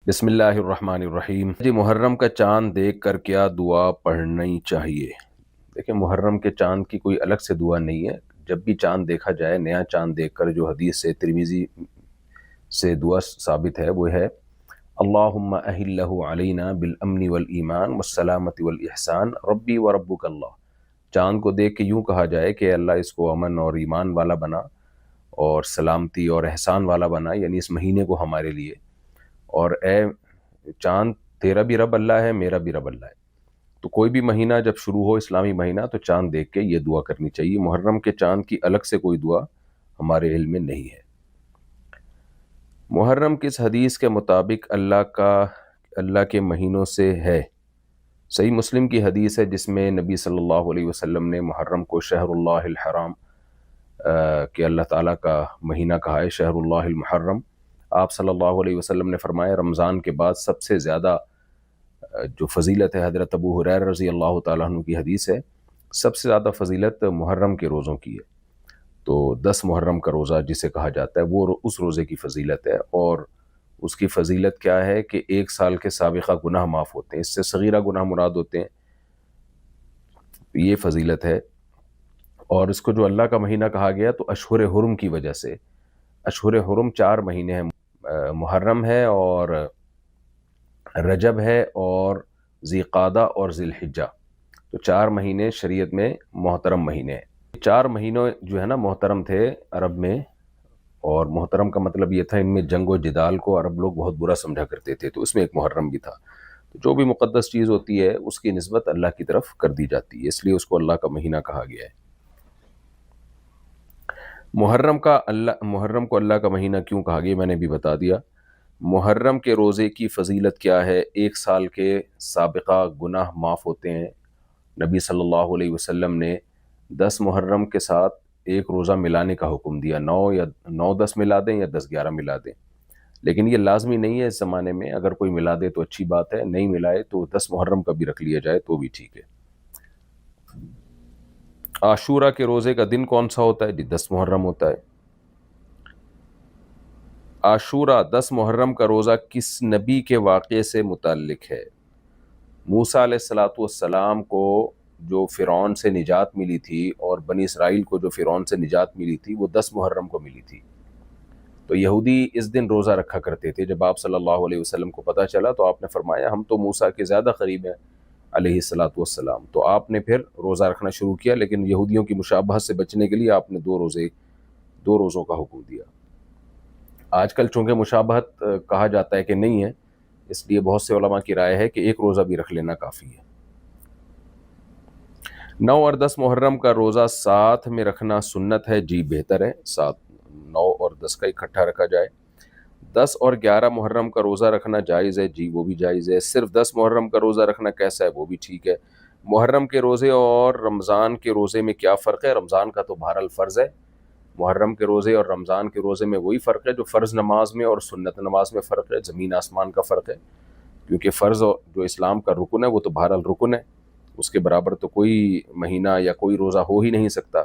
بسم اللہ الرحمن الرحیم۔ جی، محرم کا چاند دیکھ کر کیا دعا پڑھنی چاہیے؟ دیکھیں، محرم کے چاند کی کوئی الگ سے دعا نہیں ہے۔ جب بھی چاند دیکھا جائے، نیا چاند دیکھ کر جو حدیث سے ترمذی سے دعا ثابت ہے وہ ہے اللہم اہلہ علینا بالامن والایمان والسلامت والاحسان ربی وربک اللہ۔ چاند کو دیکھ کے یوں کہا جائے کہ اللہ اس کو امن اور ایمان والا بنا اور سلامتی اور احسان والا بنا، یعنی اس مہینے کو ہمارے لیے، اور اے چاند تیرا بھی رب اللہ ہے، میرا بھی رب اللہ ہے۔ تو کوئی بھی مہینہ جب شروع ہو اسلامی مہینہ تو چاند دیکھ کے یہ دعا کرنی چاہیے۔ محرم کے چاند کی الگ سے کوئی دعا ہمارے علم میں نہیں ہے۔ محرم کس حدیث کے مطابق اللہ کے مہینوں سے ہے؟ صحیح مسلم کی حدیث ہے جس میں نبی صلی اللہ علیہ وسلم نے محرم کو شہر اللہ الحرام کہ اللہ تعالیٰ کا مہینہ کہا ہے، شہر اللہ المحرم۔ آپ صلی اللہ علیہ وسلم نے فرمایا رمضان کے بعد سب سے زیادہ جو فضیلت ہے، حضرت ابو ہریرہ رضی اللہ تعالیٰ عنہ کی حدیث ہے، سب سے زیادہ فضیلت محرم کے روزوں کی ہے۔ تو 10 محرم کا روزہ جسے کہا جاتا ہے وہ اس روزے کی فضیلت ہے، اور اس کی فضیلت کیا ہے کہ 1 سال کے سابقہ گناہ معاف ہوتے ہیں، اس سے صغیرہ گناہ مراد ہوتے ہیں، یہ فضیلت ہے۔ اور اس کو جو اللہ کا مہینہ کہا گیا تو اشہر حرم کی وجہ سے، اشہر حرم 4 مہینے ہیں، محرم ہے اور رجب ہے اور ذی قعدہ اور ذی الحجہ، تو 4 مہینے شریعت میں محترم مہینے ہیں۔ 4 مہینوں جو ہے نا محترم تھے عرب میں، اور محترم کا مطلب یہ تھا ان میں جنگ و جدال کو عرب لوگ بہت برا سمجھا کرتے تھے، تو اس میں ایک محرم بھی تھا۔ تو جو بھی مقدس چیز ہوتی ہے اس کی نسبت اللہ کی طرف کر دی جاتی ہے، اس لیے اس کو اللہ کا مہینہ کہا گیا ہے۔ محرم کو اللہ کا مہینہ کیوں کہا گیا میں نے بھی بتا دیا۔ محرم کے روزے کی فضیلت کیا ہے؟ 1 سال کے سابقہ گناہ معاف ہوتے ہیں۔ نبی صلی اللہ علیہ وسلم نے 10 محرم کے ساتھ ایک روزہ ملانے کا حکم دیا، 9-10 ملا دیں یا 10-11 ملا دیں، لیکن یہ لازمی نہیں ہے اس زمانے میں، اگر کوئی ملا دے تو اچھی بات ہے، نہیں ملائے تو 10 محرم کا بھی رکھ لیا جائے تو بھی ٹھیک ہے۔ عاشورہ کے روزے کا دن کون سا ہوتا ہے؟ جی 10 محرم ہوتا ہے۔ عاشورہ 10 محرم کا روزہ کس نبی کے واقعے سے متعلق ہے؟ موسیٰ علیہ السلام کو جو فرعون سے نجات ملی تھی، اور بنی اسرائیل کو جو فرعون سے نجات ملی تھی وہ 10 محرم کو ملی تھی، تو یہودی اس دن روزہ رکھا کرتے تھے۔ جب آپ صلی اللہ علیہ وسلم کو پتہ چلا تو آپ نے فرمایا ہم تو موسیٰ کے زیادہ قریب ہیں علیہ السلام، تو آپ نے پھر روزہ رکھنا شروع کیا، لیکن یہودیوں کی مشابہت سے بچنے کے لیے آپ نے 2 روزوں کا حکم دیا۔ آج کل چونکہ مشابہت کہا جاتا ہے کہ نہیں ہے، اس لیے بہت سے علماء کی رائے ہے کہ 1 روزہ بھی رکھ لینا کافی ہے۔ 9 اور 10 محرم کا روزہ ساتھ میں رکھنا سنت ہے؟ جی بہتر ہے، 9 اور 10 کا اکٹھا رکھا جائے۔ 10 اور 11 محرم کا روزہ رکھنا جائز ہے؟ جی وہ بھی جائز ہے۔ صرف 10 محرم کا روزہ رکھنا کیسا ہے؟ وہ بھی ٹھیک ہے۔ محرم کے روزے اور رمضان کے روزے میں کیا فرق ہے؟ رمضان کا تو بہرحال فرض ہے، محرم کے روزے اور رمضان کے روزے میں وہی فرق ہے جو فرض نماز میں اور سنت نماز میں فرق ہے، زمین آسمان کا فرق ہے، کیونکہ فرض جو اسلام کا رکن ہے وہ تو بہرحال رکن ہے، اس کے برابر تو کوئی مہینہ یا کوئی روزہ ہو ہی نہیں سکتا۔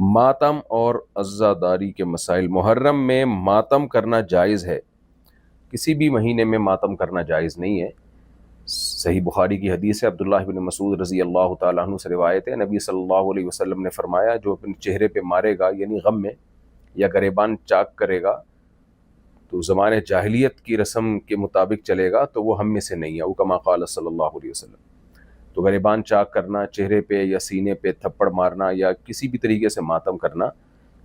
ماتم اور عزاداری کے مسائل۔ محرم میں ماتم کرنا جائز ہے؟ کسی بھی مہینے میں ماتم کرنا جائز نہیں ہے۔ صحیح بخاری کی حدیث ہے، عبداللہ بن مسعود رضی اللہ تعالیٰ عنہ سے روایت ہے، نبی صلی اللہ علیہ وسلم نے فرمایا جو اپنے چہرے پہ مارے گا یعنی غم میں، یا گریبان چاک کرے گا تو زمانے جاہلیت کی رسم کے مطابق چلے گا تو وہ ہم میں سے نہیں ہے، او کما قال صلی اللہ علیہ وسلم۔ تو گریبان چاک کرنا، چہرے پہ یا سینے پہ تھپڑ مارنا یا کسی بھی طریقے سے ماتم کرنا،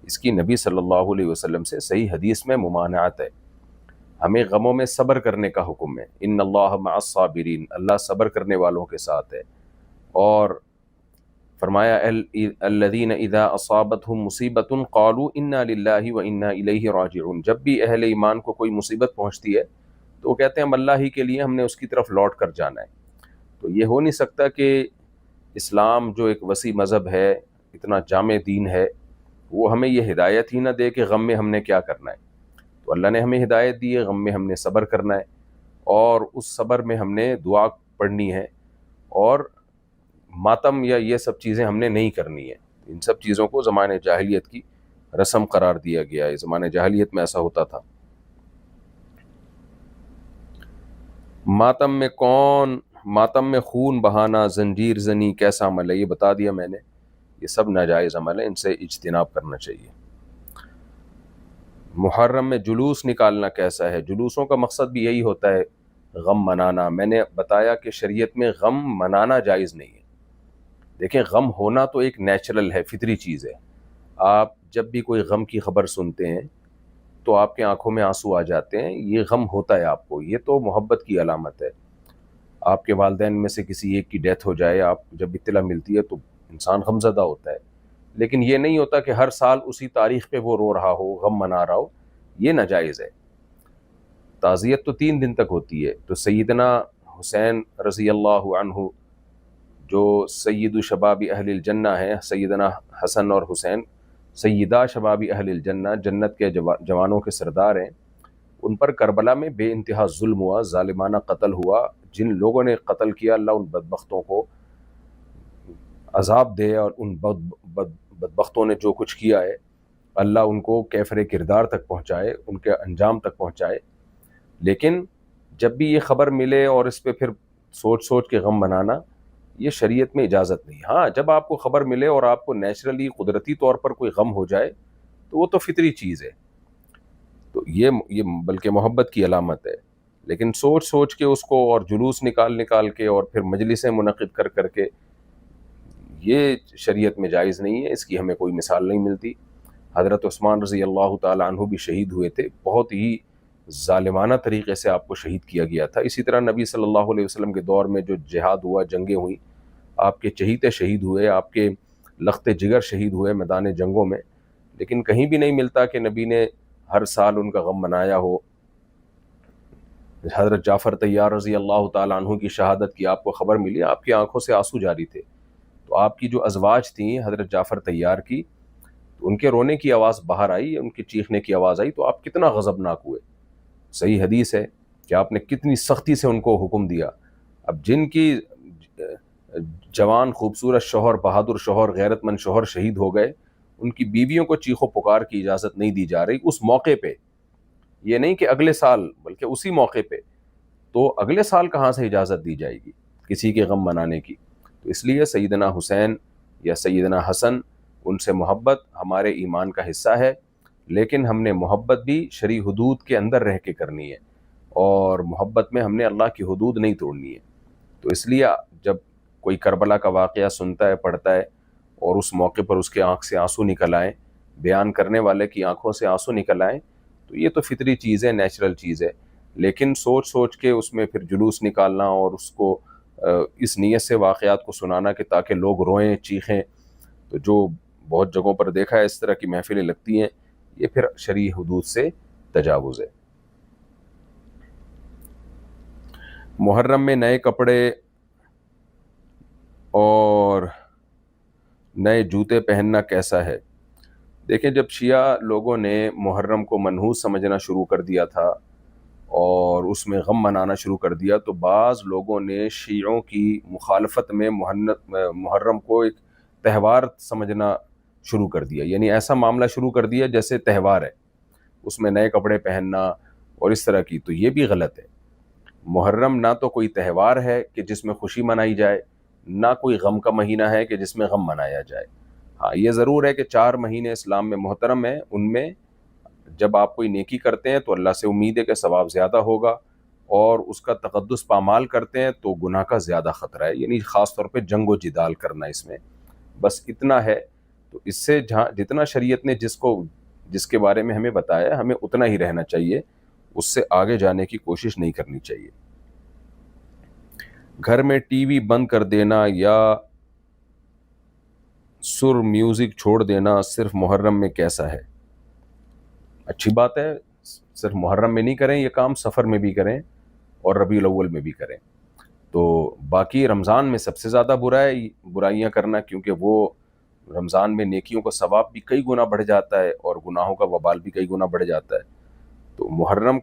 اس کی نبی صلی اللہ علیہ وسلم سے صحیح حدیث میں ممانعت ہے۔ ہمیں غموں میں صبر کرنے کا حکم ہے، ان اللہ مع الصابرین، اللہ صبر کرنے والوں کے ساتھ ہے۔ اور فرمایا الذین اذا اصابتهم مصیبت قالوا انا للہ وانا الیہ راجعون، جب بھی اہل ایمان کو کوئی مصیبت پہنچتی ہے تو وہ کہتے ہیں ہم اللہ ہی کے لیے، ہم نے اس کی طرف لوٹ کر جانا ہے۔ تو یہ ہو نہیں سکتا کہ اسلام جو ایک وسیع مذہب ہے، اتنا جامع دین ہے، وہ ہمیں یہ ہدایت ہی نہ دے کہ غم میں ہم نے کیا کرنا ہے۔ تو اللہ نے ہمیں ہدایت دی ہے، غم میں ہم نے صبر کرنا ہے، اور اس صبر میں ہم نے دعا پڑھنی ہے، اور ماتم یا یہ سب چیزیں ہم نے نہیں کرنی ہے۔ ان سب چیزوں کو زمانے جاہلیت کی رسم قرار دیا گیا ہے، زمانے جاہلیت میں ایسا ہوتا تھا۔ ماتم میں خون بہانا، زنجیر زنی کیسا عمل ہے؟ یہ بتا دیا میں نے، یہ سب ناجائز عمل ہے، ان سے اجتناب کرنا چاہیے۔ محرم میں جلوس نکالنا کیسا ہے؟ جلوسوں کا مقصد بھی یہی ہوتا ہے، غم منانا۔ میں نے بتایا کہ شریعت میں غم منانا جائز نہیں ہے۔ دیکھیں، غم ہونا تو ایک نیچرل ہے، فطری چیز ہے۔ آپ جب بھی کوئی غم کی خبر سنتے ہیں تو آپ کے آنکھوں میں آنسو آ جاتے ہیں، یہ غم ہوتا ہے آپ کو، یہ تو محبت کی علامت ہے۔ آپ کے والدین میں سے کسی ایک کی ڈیتھ ہو جائے، آپ جب اطلاع ملتی ہے تو انسان غمزدہ ہوتا ہے، لیکن یہ نہیں ہوتا کہ ہر سال اسی تاریخ پہ وہ رو رہا ہو، غم منا رہا ہو، یہ ناجائز ہے۔ تعزیت تو 3 دن تک ہوتی ہے۔ تو سیدنا حسین رضی اللہ عنہ جو سید شباب اہل الجنہ ہیں، سیدنا حسن اور حسین سیدہ شباب اہل الجنہ، جنت کے جوانوں کے سردار ہیں، ان پر کربلا میں بے انتہا ظلم ہوا، ظالمانہ قتل ہوا۔ جن لوگوں نے قتل کیا، اللہ ان بدبختوں کو عذاب دے، اور ان بدبختوں نے جو کچھ کیا ہے اللہ ان کو کیفر کردار تک پہنچائے، ان کے انجام تک پہنچائے۔ لیکن جب بھی یہ خبر ملے اور اس پہ پھر سوچ سوچ کے غم منانا، یہ شریعت میں اجازت نہیں۔ ہاں، جب آپ کو خبر ملے اور آپ کو نیچرلی قدرتی طور پر کوئی غم ہو جائے تو وہ تو فطری چیز ہے، تو یہ بلکہ محبت کی علامت ہے۔ لیکن سوچ سوچ کے اس کو، اور جلوس نکال کے، اور پھر مجلسیں منعقد کر کے، یہ شریعت میں جائز نہیں ہے، اس کی ہمیں کوئی مثال نہیں ملتی۔ حضرت عثمان رضی اللہ تعالی عنہ بھی شہید ہوئے تھے، بہت ہی ظالمانہ طریقے سے آپ کو شہید کیا گیا تھا۔ اسی طرح نبی صلی اللہ علیہ وسلم کے دور میں جو جہاد ہوا، جنگیں ہوئیں، آپ کے چہیتے شہید ہوئے، آپ کے لخت جگر شہید ہوئے میدان جنگوں میں، لیکن کہیں بھی نہیں ملتا کہ نبی نے ہر سال ان کا غم منایا ہو۔ حضرت جعفر طیار رضی اللہ تعالیٰ عنہ کی شہادت کی آپ کو خبر ملی، آپ کی آنکھوں سے آنسو جاری تھے، تو آپ کی جو ازواج تھیں حضرت جعفر طیار کی، تو ان کے رونے کی آواز باہر آئی، ان کے چیخنے کی آواز آئی، تو آپ کتنا غضبناک ہوئے۔ صحیح حدیث ہے کہ آپ نے کتنی سختی سے ان کو حکم دیا۔ اب جن کی جوان خوبصورت شوہر، بہادر شوہر، غیرت مند شوہر شہید ہو گئے، ان کی بیویوں کو چیخ و پکار کی اجازت نہیں دی جا رہی اس موقع پہ، یہ نہیں کہ اگلے سال، بلکہ اسی موقع پہ، تو اگلے سال کہاں سے اجازت دی جائے گی کسی کے غم منانے کی؟ تو اس لیے سیدنا حسین یا سیدنا حسن، ان سے محبت ہمارے ایمان کا حصہ ہے، لیکن ہم نے محبت بھی شرعی حدود کے اندر رہ کے کرنی ہے، اور محبت میں ہم نے اللہ کی حدود نہیں توڑنی ہے۔ تو اس لیے جب کوئی کربلا کا واقعہ سنتا ہے، پڑھتا ہے، اور اس موقع پر اس کے آنکھ سے آنسو نکل آئیں، بیان کرنے والے کی آنکھوں سے آنسو نکل آئیں، تو یہ تو فطری چیز ہے، نیچرل چیز ہے۔ لیکن سوچ سوچ کے اس میں پھر جلوس نکالنا، اور اس کو اس نیت سے واقعات کو سنانا کہ تاکہ لوگ روئیں، چیخیں، تو جو بہت جگہوں پر دیکھا ہے اس طرح کی محفلیں لگتی ہیں، یہ پھر شرعی حدود سے تجاوز ہے۔ محرم میں نئے کپڑے اور نئے جوتے پہننا کیسا ہے؟ دیکھیں، جب شیعہ لوگوں نے محرم کو منحوس سمجھنا شروع کر دیا تھا اور اس میں غم منانا شروع کر دیا، تو بعض لوگوں نے شیعوں کی مخالفت میں محرم کو ایک تہوار سمجھنا شروع کر دیا، یعنی ایسا معاملہ شروع کر دیا جیسے تہوار ہے، اس میں نئے کپڑے پہننا اور اس طرح کی، تو یہ بھی غلط ہے۔ محرم نہ تو کوئی تہوار ہے کہ جس میں خوشی منائی جائے، نہ کوئی غم کا مہینہ ہے کہ جس میں غم منایا جائے۔ ہاں، یہ ضرور ہے کہ 4 مہینے اسلام میں محترم ہیں، ان میں جب آپ کوئی نیکی کرتے ہیں تو اللہ سے امید ہے کہ ثواب زیادہ ہوگا، اور اس کا تقدس پامال کرتے ہیں تو گناہ کا زیادہ خطرہ ہے، یعنی خاص طور پہ جنگ و جدال کرنا اس میں، بس اتنا ہے۔ تو اس سے جتنا شریعت نے جس کے بارے میں ہمیں بتایا، ہمیں اتنا ہی رہنا چاہیے، اس سے آگے جانے کی کوشش نہیں کرنی چاہیے۔ گھر میں ٹی وی بند کر دینا یا سر میوزک چھوڑ دینا صرف محرم میں کیسا ہے؟ اچھی بات ہے، صرف محرم میں نہیں کریں یہ کام، سفر میں بھی کریں اور ربیع الاول میں بھی کریں۔ تو باقی رمضان میں سب سے زیادہ برائیاں کرنا، کیونکہ وہ رمضان میں نیکیوں کا ثواب بھی کئی گنا بڑھ جاتا ہے اور گناہوں کا وبال بھی کئی گنا بڑھ جاتا ہے۔ تو محرم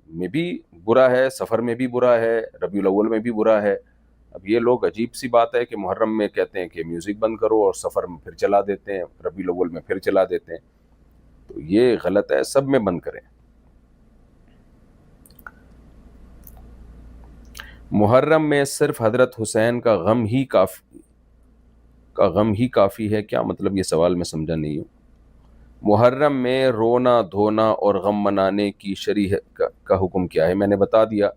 میں بھی برا ہے، سفر میں بھی برا ہے، ربیع الاول میں بھی برا ہے۔ اب یہ لوگ، عجیب سی بات ہے کہ محرم میں کہتے ہیں کہ میوزک بند کرو، اور سفر میں پھر چلا دیتے ہیں، ربیع الاول میں پھر چلا دیتے ہیں، تو یہ غلط ہے، سب میں بند کریں۔ محرم میں صرف حضرت حسین کا غم ہی کافی ہے، کیا مطلب؟ یہ سوال میں سمجھا نہیں ہوں۔ محرم میں رونا دھونا اور غم منانے کی شریعت کا حکم کیا ہے؟ میں نے بتا دیا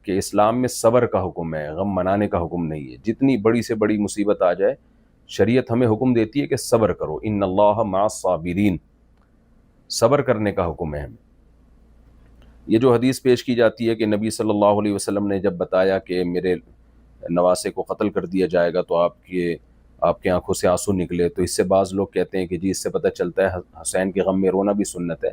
کہ اسلام میں صبر کا حکم ہے، غم منانے کا حکم نہیں ہے۔ جتنی بڑی سے بڑی مصیبت آ جائے، شریعت ہمیں حکم دیتی ہے کہ صبر کرو، ان اللہ مع الصابرین، صبر کرنے کا حکم ہے ہمیں۔ یہ جو حدیث پیش کی جاتی ہے کہ نبی صلی اللہ علیہ وسلم نے جب بتایا کہ میرے نواسے کو قتل کر دیا جائے گا تو آپ کے آنکھوں سے آنسو نکلے، تو اس سے بعض لوگ کہتے ہیں کہ جی اس سے پتہ چلتا ہے حسین کے غم میں رونا بھی سنت ہے۔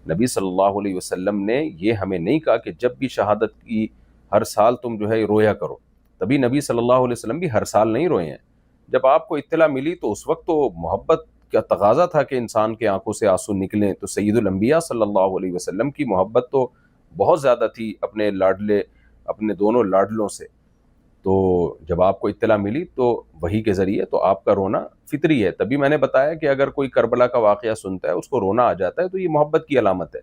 نبی صلی اللہ علیہ وسلم نے یہ ہمیں نہیں کہا کہ جب بھی شہادت کی ہر سال تم جو ہے رویا کرو، تبھی نبی صلی اللہ علیہ وسلم بھی ہر سال نہیں روئے ہیں۔ جب آپ کو اطلاع ملی تو اس وقت تو محبت کا تقاضا تھا کہ انسان کے آنکھوں سے آنسو نکلیں، تو سید الانبیاء صلی اللہ علیہ وسلم کی محبت تو بہت زیادہ تھی اپنے دونوں لاڈلوں سے۔ تو جب آپ کو اطلاع ملی تو وحی کے ذریعے تو آپ کا رونا فطری ہے۔ تبھی میں نے بتایا کہ اگر کوئی کربلا کا واقعہ سنتا ہے اس کو رونا آ جاتا ہے تو یہ محبت کی علامت ہے،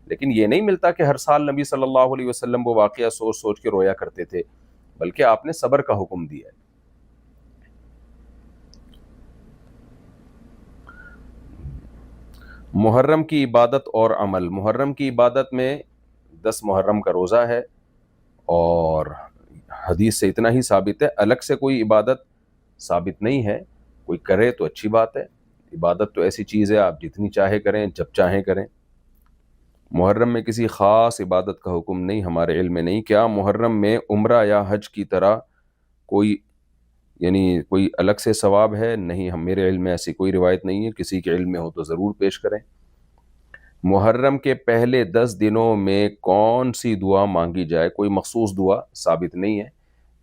لیکن یہ نہیں ملتا کہ ہر سال نبی صلی اللہ علیہ وسلم وہ واقعہ سوچ سوچ کے رویا کرتے تھے، بلکہ آپ نے صبر کا حکم دیا ہے۔ محرم کی عبادت اور عمل۔ محرم کی عبادت میں 10 محرم کا روزہ ہے، اور حدیث سے اتنا ہی ثابت ہے، الگ سے کوئی عبادت ثابت نہیں ہے۔ کوئی کرے تو اچھی بات ہے، عبادت تو ایسی چیز ہے آپ جتنی چاہے کریں، جب چاہیں کریں۔ محرم میں کسی خاص عبادت کا حکم نہیں، ہمارے علم میں نہیں۔ کیا محرم میں عمرہ یا حج کی طرح کوئی الگ سے ثواب ہے؟ نہیں، میرے علم میں ایسی کوئی روایت نہیں ہے، کسی کے علم میں ہو تو ضرور پیش کریں۔ محرم کے پہلے 10 دنوں میں کون سی دعا مانگی جائے؟ کوئی مخصوص دعا ثابت نہیں ہے،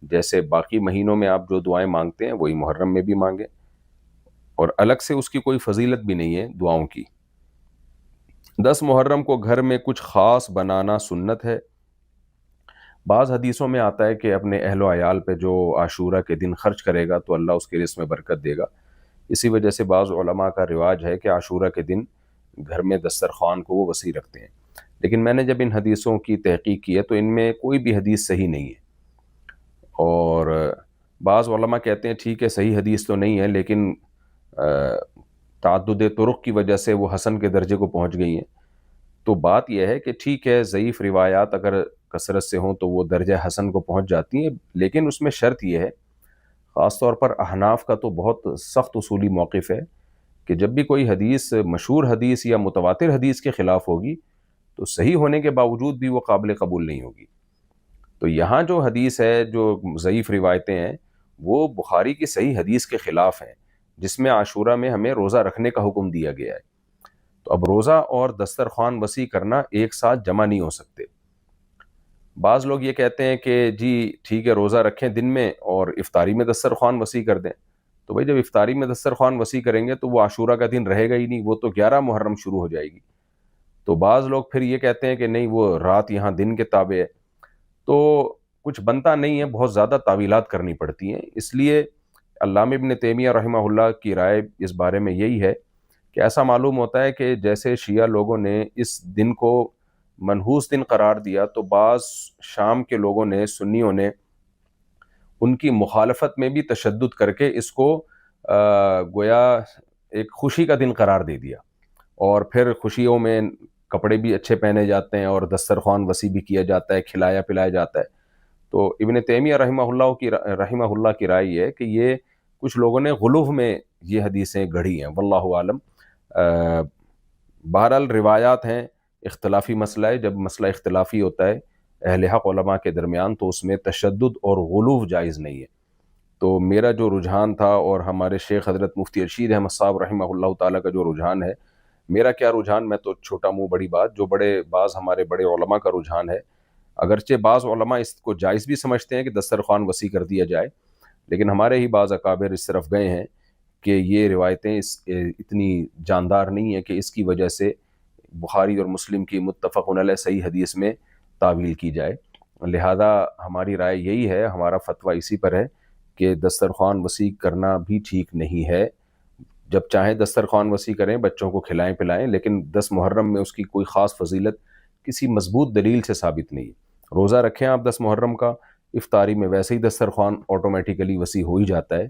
جیسے باقی مہینوں میں آپ جو دعائیں مانگتے ہیں وہی محرم میں بھی مانگیں، اور الگ سے اس کی کوئی فضیلت بھی نہیں ہے دعاؤں کی۔ 10 محرم کو گھر میں کچھ خاص بنانا سنت ہے۔ بعض حدیثوں میں آتا ہے کہ اپنے اہل و عیال پہ جو عاشورہ کے دن خرچ کرے گا تو اللہ اس کے رزق میں برکت دے گا۔ اسی وجہ سے بعض علماء کا رواج ہے کہ عاشورہ کے دن گھر میں دسترخوان کو وہ وسیع رکھتے ہیں، لیکن میں نے جب ان حدیثوں کی تحقیق کی ہے تو ان میں کوئی بھی حدیث صحیح نہیں ہے، اور بعض علماء کہتے ہیں ٹھیک ہے صحیح حدیث تو نہیں ہے، لیکن تعدد طرق کی وجہ سے وہ حسن کے درجے کو پہنچ گئی ہیں۔ تو بات یہ ہے کہ ٹھیک ہے ضعیف روایات اگر کثرت سے ہوں تو وہ درجہ حسن کو پہنچ جاتی ہیں، لیکن اس میں شرط یہ ہے، خاص طور پر احناف کا تو بہت سخت اصولی موقف ہے کہ جب بھی کوئی حدیث مشہور حدیث یا متواتر حدیث کے خلاف ہوگی تو صحیح ہونے کے باوجود بھی وہ قابل قبول نہیں ہوگی۔ تو یہاں جو حدیث ہے، جو ضعیف روایتیں ہیں، وہ بخاری کی صحیح حدیث کے خلاف ہیں جس میں عاشورہ میں ہمیں روزہ رکھنے کا حکم دیا گیا ہے۔ تو اب روزہ اور دسترخوان وسیع کرنا ایک ساتھ جمع نہیں ہو سکتے۔ بعض لوگ یہ کہتے ہیں کہ جی ٹھیک ہے روزہ رکھیں دن میں اور افطاری میں دسترخوان وسیع کر دیں، تو بھائی جب افطاری میں دسترخوان وسیع کریں گے تو وہ عاشورہ کا دن رہے گا ہی نہیں، وہ تو 11 محرم شروع ہو جائے گی۔ تو بعض لوگ پھر یہ کہتے ہیں کہ نہیں وہ رات یہاں دن کے تابع ہے، تو کچھ بنتا نہیں ہے، بہت زیادہ تعویلات کرنی پڑتی ہیں۔ اس لیے علامہ ابن تیمیہ رحمہ اللہ کی رائے اس بارے میں یہی ہے کہ ایسا معلوم ہوتا ہے کہ جیسے شیعہ لوگوں نے اس دن کو منحوس دن قرار دیا، تو بعض شام کے لوگوں نے، سنیوں نے، ان کی مخالفت میں بھی تشدد کر کے اس کو گویا ایک خوشی کا دن قرار دے دیا، اور پھر خوشیوں میں کپڑے بھی اچھے پہنے جاتے ہیں اور دسترخوان وسیع بھی کیا جاتا ہے، کھلایا پلایا جاتا ہے۔ تو ابن تیمیہ رحمہ اللہ کی رائے یہ ہے کہ یہ کچھ لوگوں نے غلو میں یہ حدیثیں گڑھی ہیں، واللہ عالم۔ بہرحال روایات ہیں، اختلافی مسئلہ ہے، جب مسئلہ اختلافی ہوتا ہے اہل حق علماء کے درمیان تو اس میں تشدد اور غلو جائز نہیں ہے۔ تو میرا جو رجحان تھا، اور ہمارے شیخ حضرت مفتی ارشید احمد صاحب رحمہ اللہ تعالیٰ کا جو رجحان ہے، میرا کیا رجحان، میں تو چھوٹا منہ بڑی بات، جو بعض ہمارے بڑے علماء کا رجحان ہے، اگرچہ بعض علماء اس کو جائز بھی سمجھتے ہیں کہ دسترخوان وسیع کر دیا جائے، لیکن ہمارے ہی بعض اکابر اس طرف گئے ہیں کہ یہ روایتیں اتنی جاندار نہیں ہیں کہ اس کی وجہ سے بخاری اور مسلم کی متفق علیہ صحیح حدیث میں تعویل کی جائے۔ لہذا ہماری رائے یہی ہے، ہمارا فتویٰ اسی پر ہے کہ دسترخوان وسیع کرنا بھی ٹھیک نہیں ہے۔ جب چاہیں دسترخوان وسیع کریں، بچوں کو کھلائیں پلائیں، لیکن 10 محرم میں اس کی کوئی خاص فضیلت کسی مضبوط دلیل سے ثابت نہیں ہے۔ روزہ رکھیں آپ 10 محرم کا، افطاری میں ویسے ہی دسترخوان آٹومیٹیکلی وسیع ہو ہی جاتا ہے،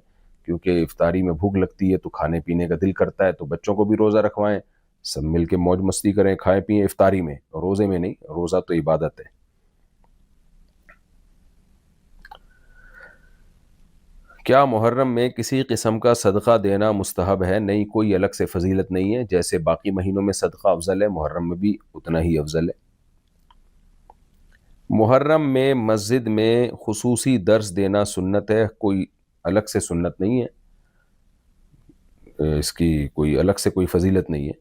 کیونکہ افطاری میں بھوک لگتی ہے تو کھانے پینے کا دل کرتا ہے، تو بچوں کو بھی روزہ رکھوائیں، سب مل کے موج مستی کریں، کھائیں پئیں افطاری میں، روزے میں نہیں، روزہ تو عبادت ہے۔ کیا محرم میں کسی قسم کا صدقہ دینا مستحب ہے؟ نہیں، کوئی الگ سے فضیلت نہیں ہے، جیسے باقی مہینوں میں صدقہ افضل ہے، محرم میں بھی اتنا ہی افضل ہے۔ محرم میں مسجد میں خصوصی درس دینا سنت ہے، کوئی الگ سے سنت نہیں ہے، اس کی کوئی الگ سے کوئی فضیلت نہیں ہے۔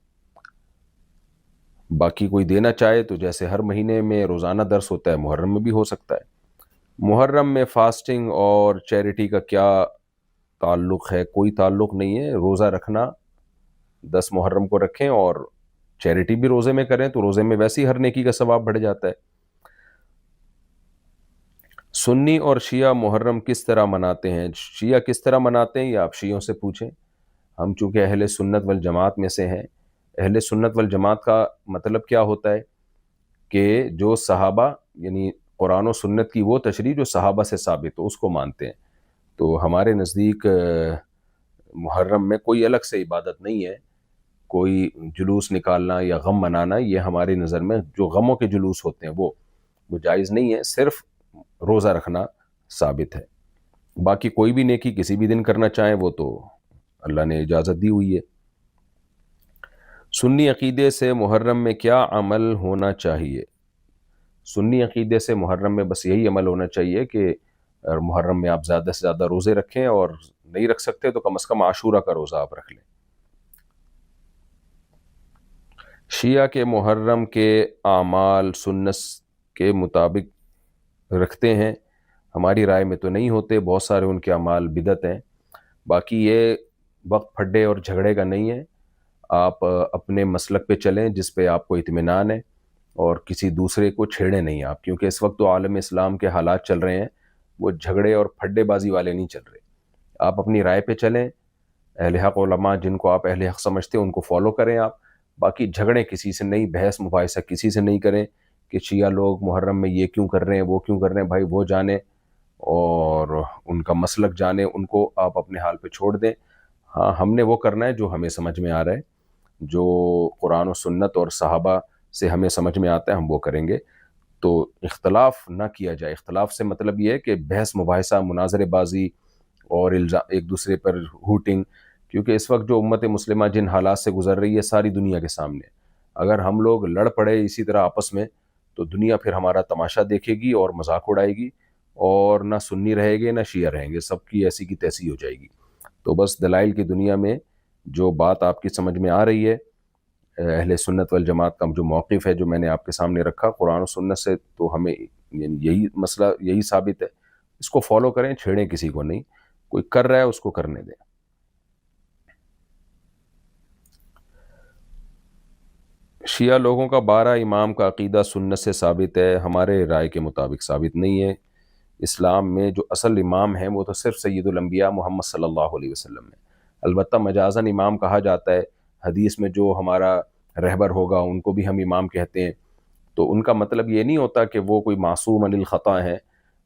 باقی کوئی دینا چاہے تو جیسے ہر مہینے میں روزانہ درس ہوتا ہے، محرم میں بھی ہو سکتا ہے۔ محرم میں فاسٹنگ اور چیریٹی کا کیا تعلق ہے؟ کوئی تعلق نہیں ہے، روزہ رکھنا 10 محرم کو رکھیں اور چیریٹی بھی روزے میں کریں تو روزے میں ویسے ہی ہر نیکی کا ثواب بڑھ جاتا ہے۔ سنی اور شیعہ محرم کس طرح مناتے ہیں؟ شیعہ کس طرح مناتے ہیں یہ آپ شیعوں سے پوچھیں، ہم چونکہ اہل سنت والجماعت میں سے ہیں۔ اہل سنت والجماعت کا مطلب کیا ہوتا ہے کہ جو صحابہ، یعنی قرآن و سنت کی وہ تشریح جو صحابہ سے ثابت ہو، اس کو مانتے ہیں۔ تو ہمارے نزدیک محرم میں کوئی الگ سے عبادت نہیں ہے، کوئی جلوس نکالنا یا غم منانا، یہ ہماری نظر میں جو غموں کے جلوس ہوتے ہیں وہ جائز نہیں ہے، صرف روزہ رکھنا ثابت ہے۔ باقی کوئی بھی نیکی کسی بھی دن کرنا چاہیں وہ تو اللہ نے اجازت دی ہوئی ہے۔ سنی عقیدے سے محرم میں کیا عمل ہونا چاہیے؟ سنی عقیدے سے محرم میں بس یہی عمل ہونا چاہیے کہ محرم میں آپ زیادہ سے زیادہ روزے رکھیں، اور نہیں رکھ سکتے تو کم از کم عاشورہ کا روزہ آپ رکھ لیں۔ شیعہ کے محرم کے اعمال سنت کے مطابق رکھتے ہیں؟ ہماری رائے میں تو نہیں ہوتے، بہت سارے ان کے اعمال بدعت ہیں۔ باقی یہ وقت پھڈے اور جھگڑے کا نہیں ہے، آپ اپنے مسلک پہ چلیں جس پہ آپ کو اطمینان ہے، اور کسی دوسرے کو چھیڑیں نہیں آپ، کیونکہ اس وقت تو عالم اسلام کے حالات چل رہے ہیں، وہ جھگڑے اور پھڈے بازی والے نہیں چل رہے۔ آپ اپنی رائے پہ چلیں، اہل حق علماء جن کو آپ اہل حق سمجھتے ہیں ان کو فالو کریں آپ، باقی جھگڑیں کسی سے نہیں، بحث مباحثہ کسی سے نہیں کریں کہ شیعہ لوگ محرم میں یہ کیوں کر رہے ہیں، وہ کیوں کر رہے ہیں، بھائی وہ جانیں اور ان کا مسلک جانیں، ان کو آپ اپنے حال پہ چھوڑ دیں۔ ہاں، ہم نے وہ کرنا ہے جو ہمیں سمجھ میں آ رہا ہے، جو قرآن و سنت اور صحابہ سے ہمیں سمجھ میں آتا ہے ہم وہ کریں گے۔ تو اختلاف نہ کیا جائے، اختلاف سے مطلب یہ ہے کہ بحث مباحثہ، مناظرے بازی اور ایک دوسرے پر ہوٹنگ، کیونکہ اس وقت جو امت مسلمہ جن حالات سے گزر رہی ہے ساری دنیا کے سامنے، اگر ہم لوگ لڑ پڑے اسی طرح آپس میں تو دنیا پھر ہمارا تماشا دیکھے گی اور مذاق اڑائے گی، اور نہ سنی رہے گے نہ شیعہ رہیں گے، سب کی ایسی کی تیسی ہو جائے گی۔ تو بس دلائل کی دنیا میں جو بات آپ کی سمجھ میں آ رہی ہے، اہل سنت والجماعت کا جو موقف ہے جو میں نے آپ کے سامنے رکھا قرآن و سنت سے، تو ہمیں یعنی یہی مسئلہ یہی ثابت ہے، اس کو فالو کریں، چھیڑیں کسی کو نہیں، کوئی کر رہا ہے اس کو کرنے دیں۔ شیعہ لوگوں کا 12 امام کا عقیدہ سنت سے ثابت ہے؟ ہمارے رائے کے مطابق ثابت نہیں ہے۔ اسلام میں جو اصل امام ہیں وہ تو صرف سید الانبیاء محمد صلی اللہ علیہ وسلم ہیں، البتہ مجازاً امام کہا جاتا ہے، حدیث میں جو ہمارا رہبر ہوگا ان کو بھی ہم امام کہتے ہیں، تو ان کا مطلب یہ نہیں ہوتا کہ وہ کوئی معصوم عن الخطا ہیں،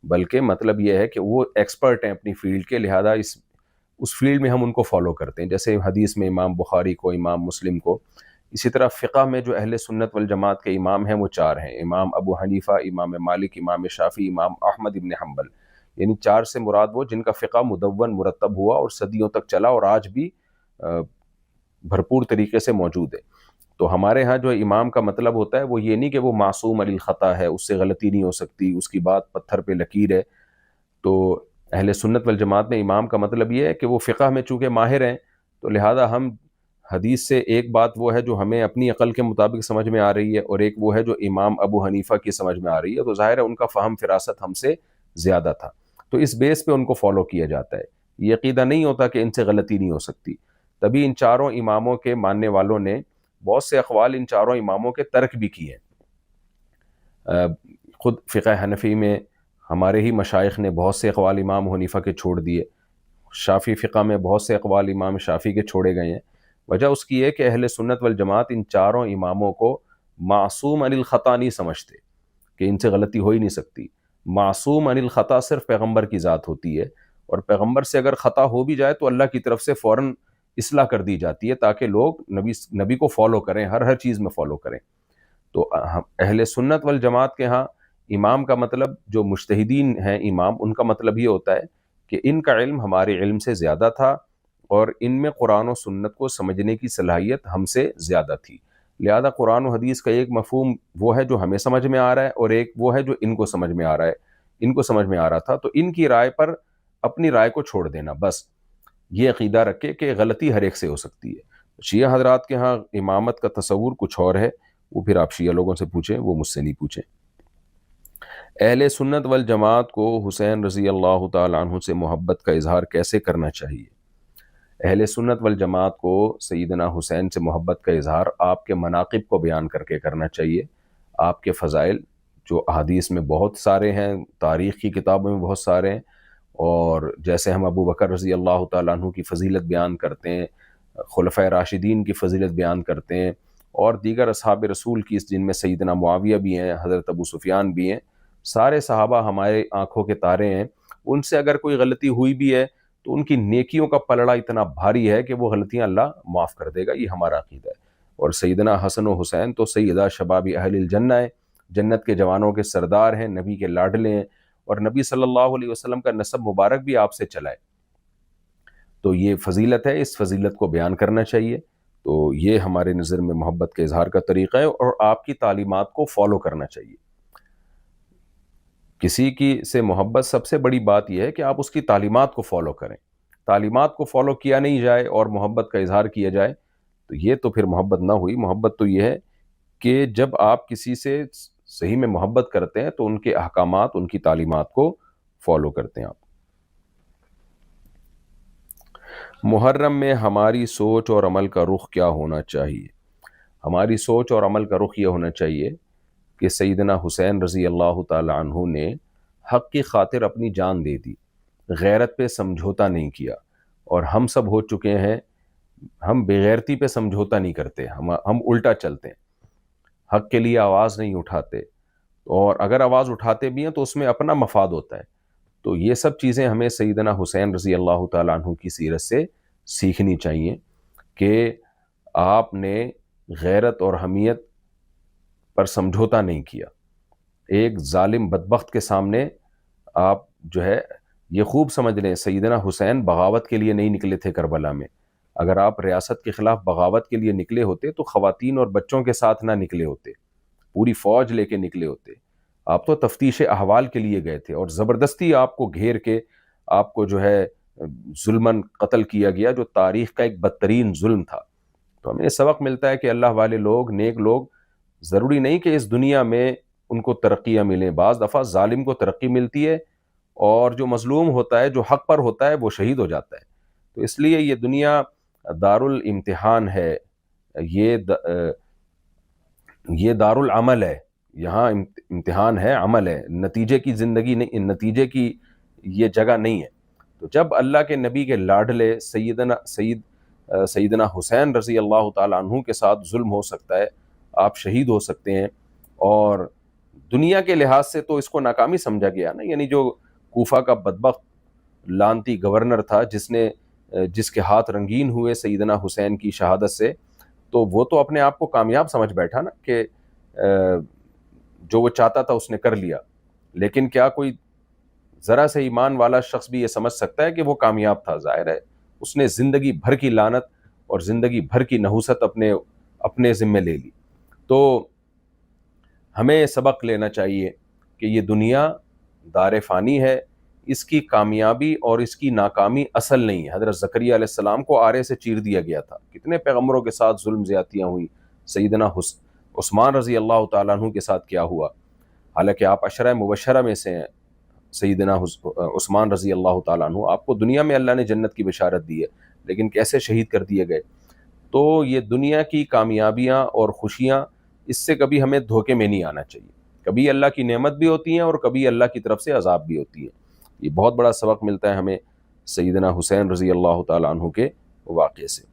بلکہ مطلب یہ ہے کہ وہ ایکسپرٹ ہیں اپنی فیلڈ کے، لہذا اس فیلڈ میں ہم ان کو فالو کرتے ہیں، جیسے حدیث میں امام بخاری کو، امام مسلم کو۔ اسی طرح فقہ میں جو اہل سنت والجماعت کے امام ہیں وہ 4 ہیں، امام ابو حنیفہ، امام مالک، امام شافعی، امام احمد ابن حنبل، یعنی 4 سے مراد وہ جن کا فقہ مدون مرتب ہوا اور صدیوں تک چلا اور آج بھی بھرپور طریقے سے موجود ہے۔ تو ہمارے ہاں جو امام کا مطلب ہوتا ہے وہ یہ نہیں کہ وہ معصوم علی الخطا ہے، اس سے غلطی نہیں ہو سکتی، اس کی بات پتھر پہ لکیر ہے۔ تو اہل سنت والجماعت میں امام کا مطلب یہ ہے کہ وہ فقہ میں چونکہ ماہر ہیں، تو لہذا ہم حدیث سے ایک بات وہ ہے جو ہمیں اپنی عقل کے مطابق سمجھ میں آ رہی ہے، اور ایک وہ ہے جو امام ابو حنیفہ کی سمجھ میں آ رہی ہے، تو ظاہر ہے ان کا فہم فراست ہم سے زیادہ تھا، تو اس بیس پہ ان کو فالو کیا جاتا ہے۔ یہ عقیدہ نہیں ہوتا کہ ان سے غلطی نہیں ہو سکتی، تبھی ان 4 اماموں کے ماننے والوں نے بہت سے اقوال ان 4 اماموں کے ترک بھی کیے ہیں۔ خود فقہ حنفی میں ہمارے ہی مشائخ نے بہت سے اقوال امام حنیفہ کے چھوڑ دیے، شافعی فقہ میں بہت سے اقوال امام شافعی کے چھوڑے گئے ہیں۔ وجہ اس کی ہے کہ اہل سنت والجماعت ان 4 اماموں کو معصوم عن الخطا نہیں سمجھتے کہ ان سے غلطی ہو ہی نہیں سکتی، معصوم عن الخطا صرف پیغمبر کی ذات ہوتی ہے، اور پیغمبر سے اگر خطا ہو بھی جائے تو اللہ کی طرف سے فوراً اصلاح کر دی جاتی ہے تاکہ لوگ نبی کو فالو کریں، ہر چیز میں فالو کریں۔ تو اہل سنت والجماعت کے ہاں امام کا مطلب، جو مجتہدین ہیں امام، ان کا مطلب یہ ہوتا ہے کہ ان کا علم ہمارے علم سے زیادہ تھا، اور ان میں قرآن و سنت کو سمجھنے کی صلاحیت ہم سے زیادہ تھی، لہذا قرآن و حدیث کا ایک مفہوم وہ ہے جو ہمیں سمجھ میں آ رہا ہے، اور ایک وہ ہے جو ان کو سمجھ میں آ رہا ہے، ان کو سمجھ میں آ رہا تھا، تو ان کی رائے پر اپنی رائے کو چھوڑ دینا، بس یہ عقیدہ رکھے کہ غلطی ہر ایک سے ہو سکتی ہے۔ شیعہ حضرات کے ہاں امامت کا تصور کچھ اور ہے، وہ پھر آپ شیعہ لوگوں سے پوچھیں، وہ مجھ سے نہیں پوچھیں۔ اہل سنت والجماعت کو حسین رضی اللہ تعالیٰ عنہ سے محبت کا اظہار کیسے کرنا چاہیے؟ اہل سنت والجماعت کو سیدنا حسین سے محبت کا اظہار آپ کے مناقب کو بیان کر کے کرنا چاہیے، آپ کے فضائل جو احادیث میں بہت سارے ہیں، تاریخ کی کتابوں میں بہت سارے ہیں، اور جیسے ہم ابو بکر رضی اللہ تعالیٰ عنہ کی فضیلت بیان کرتے ہیں، خلفۂ راشدین کی فضیلت بیان کرتے ہیں، اور دیگر اصحاب رسول کی، جن میں سیدنا معاویہ بھی ہیں، حضرت ابو سفیان بھی ہیں، سارے صحابہ ہمارے آنکھوں کے تارے ہیں، ان سے اگر کوئی غلطی ہوئی بھی ہے تو ان کی نیکیوں کا پلڑا اتنا بھاری ہے کہ وہ غلطیاں اللہ معاف کر دے گا، یہ ہمارا عقیدہ ہے۔ اور سیدنا حسن و حسین تو سیدہ شباب اہل الجنہ ہے، جنت کے جوانوں کے سردار ہیں، نبی کے لاڈلے ہیں، اور نبی صلی اللہ علیہ وسلم کا نسب مبارک بھی آپ سے چلا ہے، تو یہ فضیلت ہے، اس فضیلت کو بیان کرنا چاہیے۔ تو یہ ہمارے نظر میں محبت کے اظہار کا طریقہ ہے، اور آپ کی تعلیمات کو فالو کرنا چاہیے۔ کسی کی سے محبت، سب سے بڑی بات یہ ہے کہ آپ اس کی تعلیمات کو فالو کریں۔ تعلیمات کو فالو کیا نہیں جائے اور محبت کا اظہار کیا جائے تو یہ تو پھر محبت نہ ہوئی۔ محبت تو یہ ہے کہ جب آپ کسی سے صحیح میں محبت کرتے ہیں تو ان کے احکامات، ان کی تعلیمات کو فالو کرتے ہیں آپ۔ محرم میں ہماری سوچ اور عمل کا رخ کیا ہونا چاہیے؟ ہماری سوچ اور عمل کا رخ یہ ہونا چاہیے کہ سیدنا حسین رضی اللہ تعالی عنہ نے حق کی خاطر اپنی جان دے دی، غیرت پہ سمجھوتا نہیں کیا، اور ہم سب ہو چکے ہیں، ہم بغیرتی پہ سمجھوتا نہیں کرتے، ہم الٹا چلتے ہیں، حق کے لیے آواز نہیں اٹھاتے، اور اگر آواز اٹھاتے بھی ہیں تو اس میں اپنا مفاد ہوتا ہے۔ تو یہ سب چیزیں ہمیں سیدنا حسین رضی اللہ تعالیٰ عنہ کی سیرت سے سیکھنی چاہیے کہ آپ نے غیرت اور حمیت پر سمجھوتا نہیں کیا۔ ایک ظالم بدبخت کے سامنے آپ جو ہے یہ خوب سمجھ لیں، سیدنا حسین بغاوت کے لیے نہیں نکلے تھے کربلا میں۔ اگر آپ ریاست کے خلاف بغاوت کے لیے نکلے ہوتے تو خواتین اور بچوں کے ساتھ نہ نکلے ہوتے، پوری فوج لے کے نکلے ہوتے۔ آپ تو تفتیش احوال کے لیے گئے تھے، اور زبردستی آپ کو گھیر کے آپ کو جو ہے ظلماً قتل کیا گیا، جو تاریخ کا ایک بدترین ظلم تھا۔ تو ہمیں سبق ملتا ہے کہ اللہ والے لوگ، نیک لوگ، ضروری نہیں کہ اس دنیا میں ان کو ترقیاں ملیں، بعض دفعہ ظالم کو ترقی ملتی ہے، اور جو مظلوم ہوتا ہے، جو حق پر ہوتا ہے، وہ شہید ہو جاتا ہے۔ تو اس لیے یہ دنیا دار الامتحان ہے، یہ دار العمل ہے، یہاں امتحان ہے، عمل ہے، نتیجے کی زندگی نہیں، نتیجے کی یہ جگہ نہیں ہے۔ تو جب اللہ کے نبی کے لاڈلے سیدنا حسین رضی اللہ تعالیٰ عنہ کے ساتھ ظلم ہو سکتا ہے، آپ شہید ہو سکتے ہیں، اور دنیا کے لحاظ سے تو اس کو ناکامی سمجھا گیا نا، یعنی جو کوفہ کا بدبخت لانتی گورنر تھا، جس کے ہاتھ رنگین ہوئے سیدنا حسین کی شہادت سے، تو وہ تو اپنے آپ کو کامیاب سمجھ بیٹھا نا کہ جو وہ چاہتا تھا اس نے کر لیا۔ لیکن کیا کوئی ذرا سے ایمان والا شخص بھی یہ سمجھ سکتا ہے کہ وہ کامیاب تھا؟ ظاہر ہے اس نے زندگی بھر کی لعنت اور زندگی بھر کی نحوست اپنے ذمے لے لی۔ تو ہمیں سبق لینا چاہیے کہ یہ دنیا دار فانی ہے، اس کی کامیابی اور اس کی ناکامی اصل نہیں ہے۔ حضرت زکریا علیہ السلام کو آرے سے چیر دیا گیا تھا، کتنے پیغمبروں کے ساتھ ظلم زیادتیاں ہوئی، سیدنا عثمان رضی اللہ تعالیٰ عنہ کے ساتھ کیا ہوا، حالانکہ آپ عشرہ مبشرہ میں سے ہیں، سیدنا عثمان رضی اللہ تعالیٰ عنہ، آپ کو دنیا میں اللہ نے جنت کی بشارت دی ہے، لیکن کیسے شہید کر دیے گئے۔ تو یہ دنیا کی کامیابیاں اور خوشیاں، اس سے کبھی ہمیں دھوکے میں نہیں آنا چاہیے، کبھی اللہ کی نعمت بھی ہوتی ہیں اور کبھی اللہ کی طرف سے عذاب بھی ہوتی ہے۔ یہ بہت بڑا سبق ملتا ہے ہمیں سیدنا حسین رضی اللہ تعالیٰ عنہ کے واقعے سے۔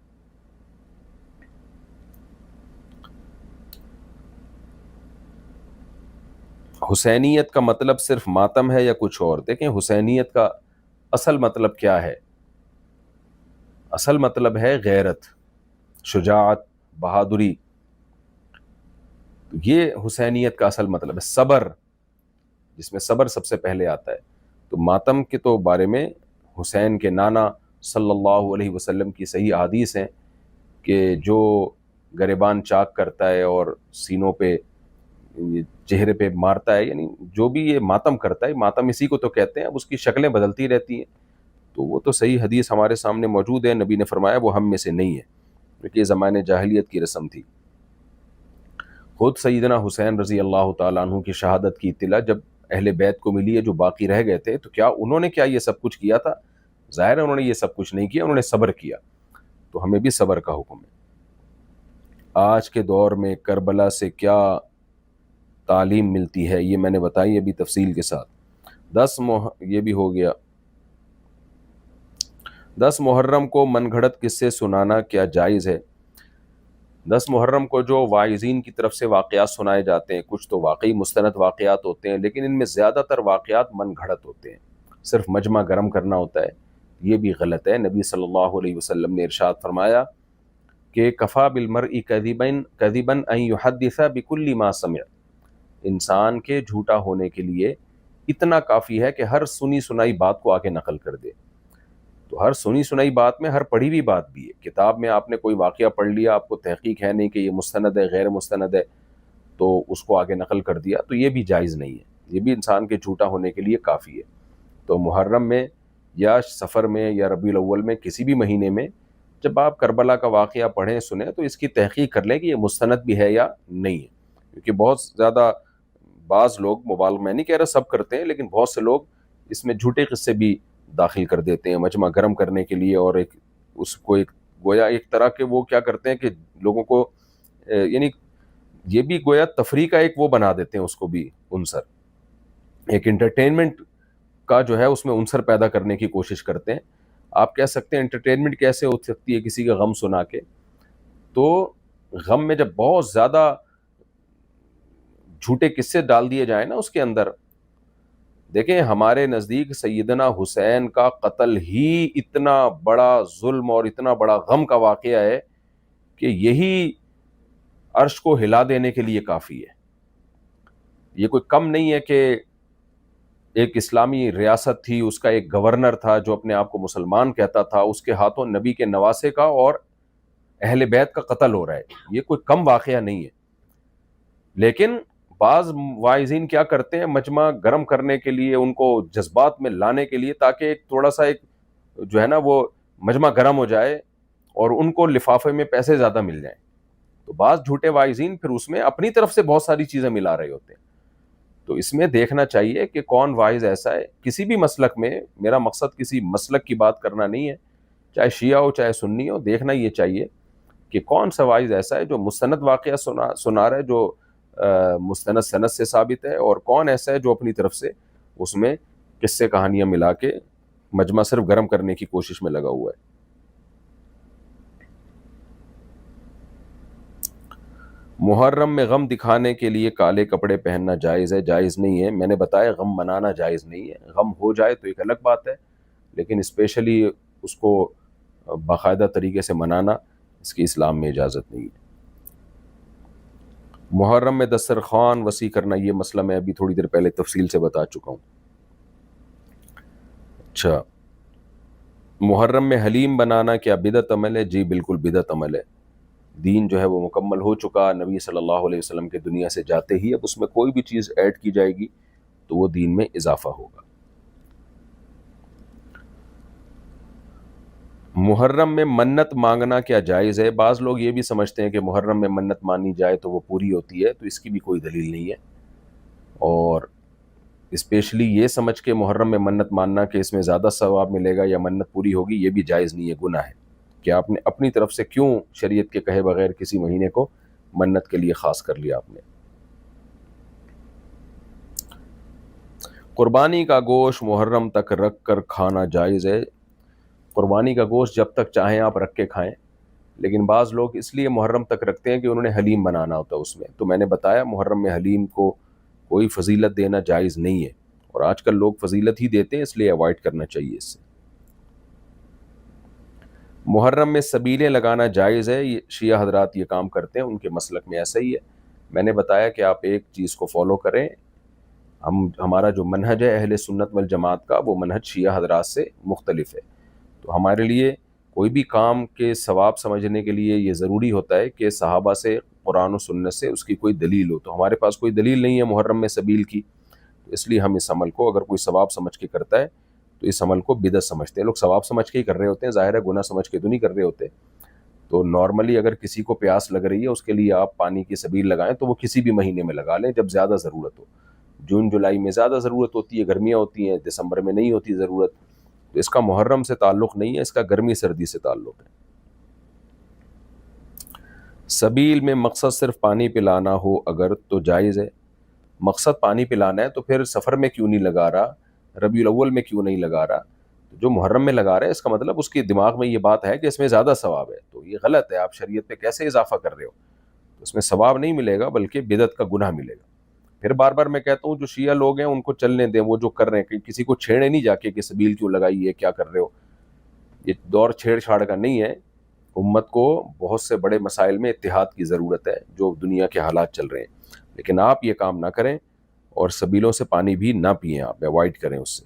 حسینیت کا مطلب صرف ماتم ہے یا کچھ اور؟ دیکھیں حسینیت کا اصل مطلب کیا ہے؟ اصل مطلب ہے غیرت، شجاعت، بہادری. یہ حسینیت کا اصل مطلب ہے. صبر، جس میں صبر سب سے پہلے آتا ہے. تو ماتم کے تو بارے میں حسین کے نانا صلی اللہ علیہ وسلم کی صحیح احادیث ہیں کہ جو گریبان چاک کرتا ہے اور سینوں پہ چہرے پہ مارتا ہے، یعنی جو بھی یہ ماتم کرتا ہے، ماتم اسی کو تو کہتے ہیں. اب اس کی شکلیں بدلتی رہتی ہیں، تو وہ تو صحیح حدیث ہمارے سامنے موجود ہے. نبی نے فرمایا وہ ہم میں سے نہیں ہے، کیونکہ یہ زمانے جاہلیت کی رسم تھی. خود سیدنا حسین رضی اللہ تعالیٰ عنہ کی شہادت کی اطلاع جب اہل بیت کو ملی ہے جو باقی رہ گئے تھے، تو کیا انہوں نے یہ سب کچھ کیا تھا؟ ظاہر ہے انہوں نے یہ سب کچھ نہیں کیا، انہوں نے صبر کیا. تو ہمیں بھی صبر کا حکم ہے. آج کے دور میں کربلا سے کیا تعلیم ملتی ہے، یہ میں نے بتائی ابھی تفصیل کے ساتھ. یہ بھی ہو گیا. 10 محرم کو من گھڑت قصے سنانا کیا جائز ہے؟ 10 محرم کو جو واعظین کی طرف سے واقعات سنائے جاتے ہیں، کچھ تو واقعی مستند واقعات ہوتے ہیں، لیکن ان میں زیادہ تر واقعات من گھڑت ہوتے ہیں، صرف مجمع گرم کرنا ہوتا ہے. یہ بھی غلط ہے. نبی صلی اللہ علیہ وسلم نے ارشاد فرمایا کہ کفا بالمرء کذبا ان یحدث بکل ما سمع. انسان کے جھوٹا ہونے کے لیے اتنا کافی ہے کہ ہر سنی سنائی بات کو آگے نقل کر دے. تو ہر سنی سنائی بات میں ہر پڑھی ہوئی بات بھی ہے. کتاب میں آپ نے کوئی واقعہ پڑھ لیا، آپ کو تحقیق ہے نہیں کہ یہ مستند ہے غیر مستند ہے، تو اس کو آگے نقل کر دیا، تو یہ بھی جائز نہیں ہے. یہ بھی انسان کے جھوٹا ہونے کے لیے کافی ہے. تو محرم میں یا سفر میں یا ربیع الاول میں کسی بھی مہینے میں جب آپ کربلا کا واقعہ پڑھیں سنیں تو اس کی تحقیق کر لیں کہ یہ مستند بھی ہے یا نہیں ہے. کیونکہ بہت زیادہ بعض لوگ، مبالغہ میں نہیں کہہ رہا سب کرتے ہیں، لیکن بہت سے لوگ اس میں جھوٹے قصے بھی داخل کر دیتے ہیں مجمع گرم کرنے کے لیے، اور اس کو گویا ایک طرح کے وہ کیا کرتے ہیں کہ لوگوں کو یعنی یہ بھی گویا تفریح کا ایک وہ بنا دیتے ہیں، اس کو بھی عنصر، ایک انٹرٹینمنٹ کا جو ہے اس میں عنصر پیدا کرنے کی کوشش کرتے ہیں. آپ کہہ سکتے ہیں انٹرٹینمنٹ کیسے ہو سکتی ہے کسی کا غم سنا کے؟ تو غم میں جب بہت زیادہ جھوٹے قصے ڈال دیے جائیں نا اس کے اندر. دیکھیں ہمارے نزدیک سیدنا حسین کا قتل ہی اتنا بڑا ظلم اور اتنا بڑا غم کا واقعہ ہے کہ یہی عرش کو ہلا دینے کے لیے کافی ہے. یہ کوئی کم نہیں ہے کہ ایک اسلامی ریاست تھی، اس کا ایک گورنر تھا جو اپنے آپ کو مسلمان کہتا تھا، اس کے ہاتھوں نبی کے نواسے کا اور اہل بیت کا قتل ہو رہا ہے. یہ کوئی کم واقعہ نہیں ہے. لیکن بعض واعظین کیا کرتے ہیں مجمع گرم کرنے کے لیے، ان کو جذبات میں لانے کے لیے، تاکہ ایک تھوڑا سا ایک جو ہے نا وہ مجمع گرم ہو جائے اور ان کو لفافے میں پیسے زیادہ مل جائیں. تو بعض جھوٹے واعظین پھر اس میں اپنی طرف سے بہت ساری چیزیں ملا رہے ہوتے ہیں. تو اس میں دیکھنا چاہیے کہ کون واعظ ایسا ہے کسی بھی مسلک میں. میرا مقصد کسی مسلک کی بات کرنا نہیں ہے، چاہے شیعہ ہو چاہے سنی ہو. دیکھنا یہ چاہیے کہ کون سا واعظ ایسا ہے جو مستند واقعہ سنا رہا ہے، جو مستند سند سے ثابت ہے، اور کون ایسا ہے جو اپنی طرف سے اس میں قصے کہانیاں ملا کے مجمع صرف گرم کرنے کی کوشش میں لگا ہوا ہے. محرم میں غم دکھانے کے لیے کالے کپڑے پہننا جائز ہے؟ جائز نہیں ہے. میں نے بتایا غم منانا جائز نہیں ہے. غم ہو جائے تو ایک الگ بات ہے، لیکن اسپیشلی اس کو باقاعدہ طریقے سے منانا اس کی اسلام میں اجازت نہیں ہے. محرم میں دسترخوان وسیع کرنا، یہ مسئلہ میں ابھی تھوڑی دیر پہلے تفصیل سے بتا چکا ہوں. اچھا، محرم میں حلیم بنانا کیا بدعت عمل ہے؟ جی بالکل بدعت عمل ہے. دین جو ہے وہ مکمل ہو چکا. نبی صلی اللہ علیہ وسلم کے دنیا سے جاتے ہی اب اس میں کوئی بھی چیز ایڈ کی جائے گی تو وہ دین میں اضافہ ہوگا. محرم میں منت مانگنا کیا جائز ہے؟ بعض لوگ یہ بھی سمجھتے ہیں کہ محرم میں منت مانی جائے تو وہ پوری ہوتی ہے، تو اس کی بھی کوئی دلیل نہیں ہے. اور اسپیشلی یہ سمجھ کے محرم میں منت ماننا کہ اس میں زیادہ ثواب ملے گا یا منت پوری ہوگی، یہ بھی جائز نہیں ہے، گناہ ہے. کہ آپ نے اپنی طرف سے کیوں شریعت کے کہے بغیر کسی مہینے کو منت کے لیے خاص کر لیا آپ نے. قربانی کا گوشت محرم تک رکھ کر کھانا جائز ہے؟ قربانی کا گوشت جب تک چاہیں آپ رکھ کے کھائیں، لیکن بعض لوگ اس لیے محرم تک رکھتے ہیں کہ انہوں نے حلیم بنانا ہوتا ہے اس میں. تو میں نے بتایا محرم میں حلیم کو کوئی فضیلت دینا جائز نہیں ہے، اور آج کل لوگ فضیلت ہی دیتے ہیں، اس لیے اوائڈ کرنا چاہیے اس سے۔ محرم میں سبیلیں لگانا جائز ہے، یہ شیعہ حضرات یہ کام کرتے ہیں، ان کے مسلک میں ایسا ہی ہے۔ میں نے بتایا کہ آپ ایک چیز کو فالو کریں، ہمارا جو منہج ہے اہل سنت والجماعت کا، وہ منہج شیعہ حضرات سے مختلف ہے۔ تو ہمارے لیے کوئی بھی کام کے ثواب سمجھنے کے لیے یہ ضروری ہوتا ہے کہ صحابہ سے، قرآن و سنت سے اس کی کوئی دلیل ہو۔ تو ہمارے پاس کوئی دلیل نہیں ہے محرم میں سبیل کی، تو اس لیے ہم اس عمل کو اگر کوئی ثواب سمجھ کے کرتا ہے تو اس عمل کو بدعت سمجھتے ہیں۔ لوگ ثواب سمجھ کے ہی کر رہے ہوتے ہیں، ظاہر ہے گناہ سمجھ کے تو نہیں کر رہے ہوتے۔ تو نارملی اگر کسی کو پیاس لگ رہی ہے اس کے لیے آپ پانی کی سبیل لگائیں تو وہ کسی بھی مہینے میں لگا لیں جب زیادہ ضرورت ہو۔ جون جولائی میں زیادہ ضرورت ہوتی ہے، گرمیاں ہوتی ہیں، دسمبر میں نہیں ہوتی ضرورت، تو اس کا محرم سے تعلق نہیں ہے، اس کا گرمی سردی سے تعلق ہے۔ سبیل میں مقصد صرف پانی پلانا ہو اگر تو جائز ہے۔ مقصد پانی پلانا ہے تو پھر سفر میں کیوں نہیں لگا رہا، ربیع الاول میں کیوں نہیں لگا رہا؟ جو محرم میں لگا رہا ہے اس کا مطلب اس کے دماغ میں یہ بات ہے کہ اس میں زیادہ ثواب ہے، تو یہ غلط ہے۔ آپ شریعت پہ کیسے اضافہ کر رہے ہو؟ اس میں ثواب نہیں ملے گا بلکہ بدعت کا گناہ ملے گا۔ پھر بار بار میں کہتا ہوں جو شیعہ لوگ ہیں ان کو چلنے دیں، وہ جو کر رہے ہیں، کہ کسی کو چھیڑے نہیں جا کے کہ سبیل کیوں لگائی ہے، کیا کر رہے ہو۔ یہ دور چھیڑ چھاڑ کا نہیں ہے۔ امت کو بہت سے بڑے مسائل میں اتحاد کی ضرورت ہے جو دنیا کے حالات چل رہے ہیں، لیکن آپ یہ کام نہ کریں اور سبیلوں سے پانی بھی نہ پئیں، آپ اوائڈ کریں اس سے۔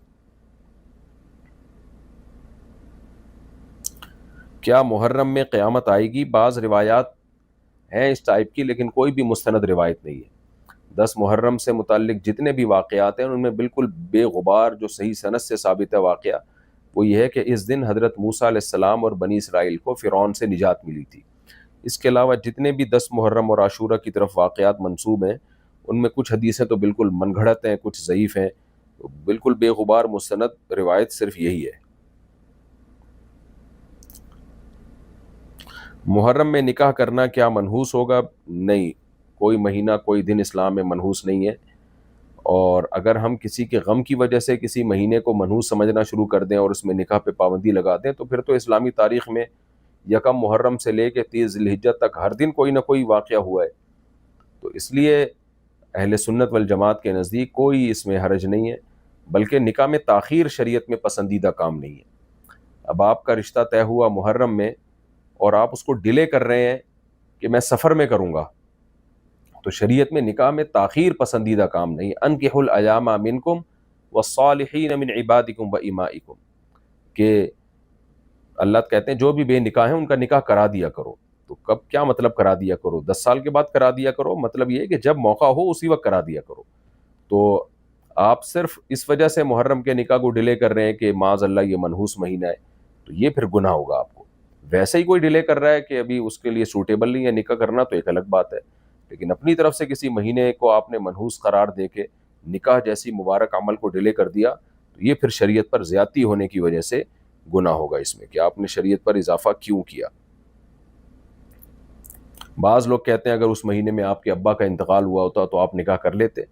کیا محرم میں قیامت آئے گی؟ بعض روایات ہیں اس ٹائپ کی، لیکن کوئی بھی مستند روایت نہیں ہے۔ 10 محرم سے متعلق جتنے بھی واقعات ہیں ان میں بالکل بے غبار جو صحیح سند سے ثابت ہے واقعہ، وہ یہ ہے کہ اس دن حضرت موسیٰ علیہ السلام اور بنی اسرائیل کو فرعون سے نجات ملی تھی۔ اس کے علاوہ جتنے بھی 10 محرم اور عاشورہ کی طرف واقعات منسوب ہیں ان میں کچھ حدیثیں تو بالکل من گھڑت ہیں، کچھ ضعیف ہیں، بالکل بے غبار مستند روایت صرف یہی ہے۔ محرم میں نکاح کرنا کیا منحوس ہوگا؟ نہیں، کوئی مہینہ کوئی دن اسلام میں منحوس نہیں ہے، اور اگر ہم کسی کے غم کی وجہ سے کسی مہینے کو منحوس سمجھنا شروع کر دیں اور اس میں نکاح پہ پابندی لگا دیں تو پھر تو اسلامی تاریخ میں یکم محرم سے لے کے 30 ذی الحجہ تک ہر دن کوئی نہ کوئی واقعہ ہوا ہے۔ تو اس لیے اہل سنت والجماعت کے نزدیک کوئی اس میں حرج نہیں ہے، بلکہ نکاح میں تاخیر شریعت میں پسندیدہ کام نہیں ہے۔ اب آپ کا رشتہ طے ہوا محرم میں اور آپ اس کو ڈیلے کر رہے ہیں کہ میں سفر میں کروں گا، تو شریعت میں نکاح میں تاخیر پسندیدہ کام نہیں۔ انکحوا الایام منکم والصالحین من عبادکم وامائکم، کہ اللہ کہتے ہیں جو بھی بے نکاح ہیں ان کا نکاح کرا دیا کرو۔ تو کب، کیا مطلب کرا دیا کرو؟ 10 سال کے بعد کرا دیا کرو؟ مطلب یہ ہے کہ جب موقع ہو اسی وقت کرا دیا کرو۔ تو آپ صرف اس وجہ سے محرم کے نکاح کو ڈیلے کر رہے ہیں کہ معاذ اللہ یہ منحوس مہینہ ہے، تو یہ پھر گناہ ہوگا آپ کو۔ ویسے ہی کوئی ڈیلے کر رہا ہے کہ ابھی اس کے لیے سوٹیبل نہیں ہے نکاح کرنا تو ایک الگ بات ہے، لیکن اپنی طرف سے کسی مہینے کو آپ نے منحوس قرار دے کے نکاح جیسی مبارک عمل کو ڈیلے کر دیا تو یہ پھر شریعت پر زیادتی ہونے کی وجہ سے گناہ ہوگا اس میں، کہ آپ نے شریعت پر اضافہ کیوں کیا۔ بعض لوگ کہتے ہیں اگر اس مہینے میں آپ کے ابا کا انتقال ہوا ہوتا تو آپ نکاح کر لیتے۔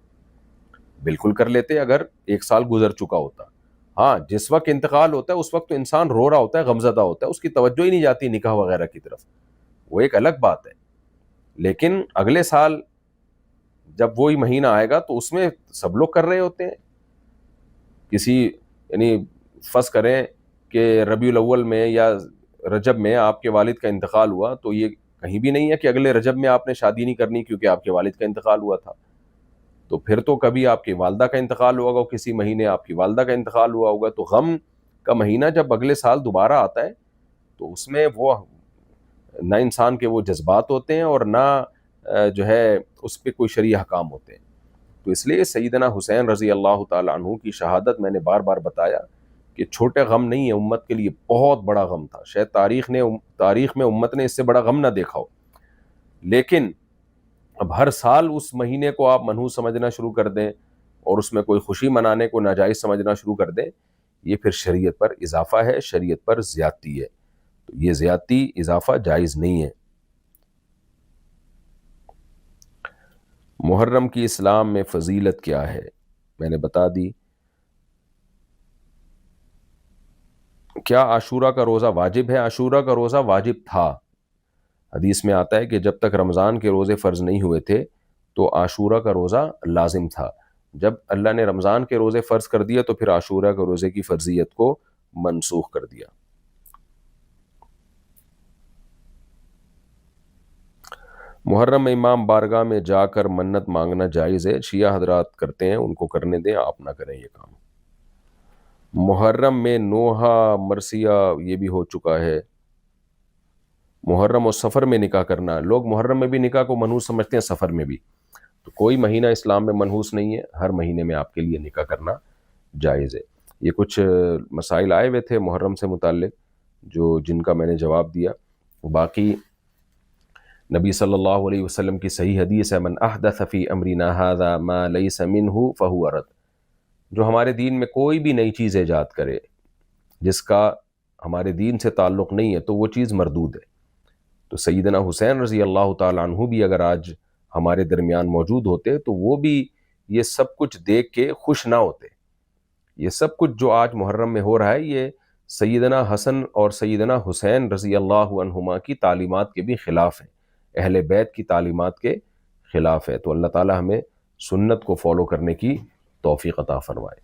بالکل کر لیتے اگر 1 سال گزر چکا ہوتا۔ ہاں، جس وقت انتقال ہوتا ہے اس وقت تو انسان رو رہا ہوتا ہے، غمزدہ ہوتا ہے، اس کی توجہ ہی نہیں جاتی نکاح وغیرہ کی طرف، وہ ایک الگ بات ہے۔ لیکن اگلے سال جب وہی مہینہ آئے گا تو اس میں سب لوگ کر رہے ہوتے ہیں۔ کسی یعنی فرض کریں کہ ربیع الاول میں یا رجب میں آپ کے والد کا انتقال ہوا، تو یہ کہیں بھی نہیں ہے کہ اگلے رجب میں آپ نے شادی نہیں کرنی کیونکہ آپ کے والد کا انتقال ہوا تھا۔ تو پھر تو کبھی آپ کی والدہ کا انتقال ہوا ہوگا، کسی مہینے آپ کی والدہ کا انتقال ہوا ہوگا، تو غم کا مہینہ جب اگلے سال دوبارہ آتا ہے تو اس میں وہ نہ انسان کے وہ جذبات ہوتے ہیں اور نہ جو ہے اس پہ کوئی شرعی احکام ہوتے ہیں۔ تو اس لیے سیدنا حسین رضی اللہ تعالیٰ عنہ کی شہادت میں نے بار بار بتایا کہ چھوٹے غم نہیں ہے، امت کے لیے بہت بڑا غم تھا، شاید تاریخ میں امت نے اس سے بڑا غم نہ دیکھا ہو۔ لیکن اب ہر سال اس مہینے کو آپ منحوس سمجھنا شروع کر دیں اور اس میں کوئی خوشی منانے کو ناجائز سمجھنا شروع کر دیں، یہ پھر شریعت پر اضافہ ہے، شریعت پر زیادتی ہے، تو یہ زیادتی اضافہ جائز نہیں ہے۔ محرم کی اسلام میں فضیلت کیا ہے؟ میں نے بتا دی۔ کیا عاشورہ کا روزہ واجب ہے؟ عاشورہ کا روزہ واجب تھا، حدیث میں آتا ہے کہ جب تک رمضان کے روزے فرض نہیں ہوئے تھے تو عاشورہ کا روزہ لازم تھا. جب اللہ نے رمضان کے روزے فرض کر دیا تو پھر عاشورہ کے روزے کی فرضیت کو منسوخ کر دیا. محرم میں امام بارگاہ میں جا کر منت مانگنا جائز ہے؟ شیعہ حضرات کرتے ہیں، ان کو کرنے دیں، آپ نہ کریں یہ کام. محرم میں نوحہ مرثیہ یہ بھی ہو چکا ہے. محرم اور سفر میں نکاح کرنا، لوگ محرم میں بھی نکاح کو منحوس سمجھتے ہیں، سفر میں بھی. تو کوئی مہینہ اسلام میں منحوس نہیں ہے، ہر مہینے میں آپ کے لیے نکاح کرنا جائز ہے. یہ کچھ مسائل آئے ہوئے تھے محرم سے متعلق جن کا میں نے جواب دیا. باقی نبی صلی اللہ علیہ وسلم کی صحیح حدیث ہے، من احدث فی امرنا ھذا ما لیس منہ فہو رد. جو ہمارے دین میں کوئی بھی نئی چیز ایجاد کرے جس کا ہمارے دین سے تعلق نہیں ہے تو وہ چیز مردود ہے. تو سیدنا حسین رضی اللہ تعالیٰ عنہ بھی اگر آج ہمارے درمیان موجود ہوتے تو وہ بھی یہ سب کچھ دیکھ کے خوش نہ ہوتے. یہ سب کچھ جو آج محرم میں ہو رہا ہے یہ سیدنا حسن اور سیدنا حسین رضی اللہ عنہما کی تعلیمات کے بھی خلاف ہے، اہل بیت کی تعلیمات کے خلاف ہے. تو اللہ تعالیٰ ہمیں سنت کو فالو کرنے کی توفیق عطا فرمائے.